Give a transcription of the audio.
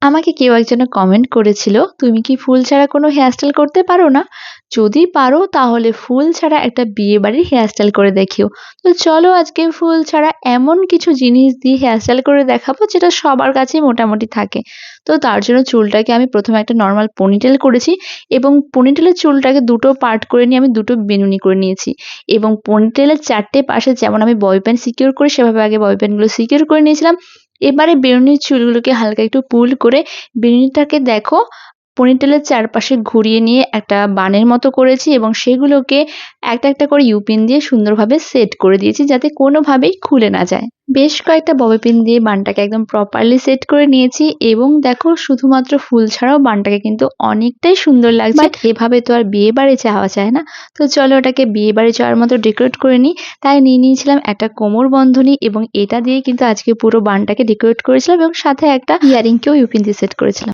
আমাকে কেউ একজনে কমেন্ট করেছিল, "তুমি কি ফুল ছাড়া কোনো হেয়ারস্টাইল করতে পারো না? যদি পারো তাহলে ফুল ছাড়া একটা বিয়েবাড়ির হেয়ারস্টাইল করে দেখিও।" তো চলো আজকে ফুল ছাড়া এমন কিছু জিনিস দিয়ে হেয়ারস্টাইল করে দেখাবো যেটা সবার কাছেই মোটামুটি থাকে। তো তার জন্য চুলটাকে আমি প্রথমে একটা নরমাল পনিটেল করেছি এবং পনিটেলের চুলটাকে দুটো পার্ট করে নিয়ে আমি দুটো বেনুনি করে নিয়েছি এবং পনিটেলের ৪ টে পাশে যেমন আমি ববি পিন সিকিউর করি সেভাবে আগে ববি পিনগুলো সিকিউর করে নিয়েছিলাম। এবারে বেনুনির চুলগুলোকে হালকা একটু পুল করে বেনুনিটাকে দেখো পনিটেলের চারপাশে ঘুরিয়ে নিয়ে একটা বানের মতো করেছি এবং সেগুলোকে একটা একটা করে ইউপিন দিয়ে সুন্দরভাবে সেট করে দিয়েছি যাতে কোনোভাবেই খুলে না যায়। বেশ কয়েকটা ববি পিন দিয়ে বানটাকে একদম প্রপারলি সেট করে নিয়েছি এবং দেখো শুধুমাত্র ফুল ছাড়াও বানটাকে কিন্তু অনেকটাই সুন্দর লাগছে। বাট এভাবে তো আর বিয়ে বাড়ি যাওয়া যায় না, তো চলো ওটাকে বিয়ে বাড়ি যাওয়ার মতো ডেকোরেট করে নিই। তাই নিয়ে নিয়েছিলাম একটা কোমর বন্ধনী এবং এটা দিয়ে কিন্তু আজকে পুরো বানটাকে ডেকোরেট করেছিলাম এবং সাথে একটা ইয়ারিংকেও ইউপিন দিয়ে সেট করেছিলাম।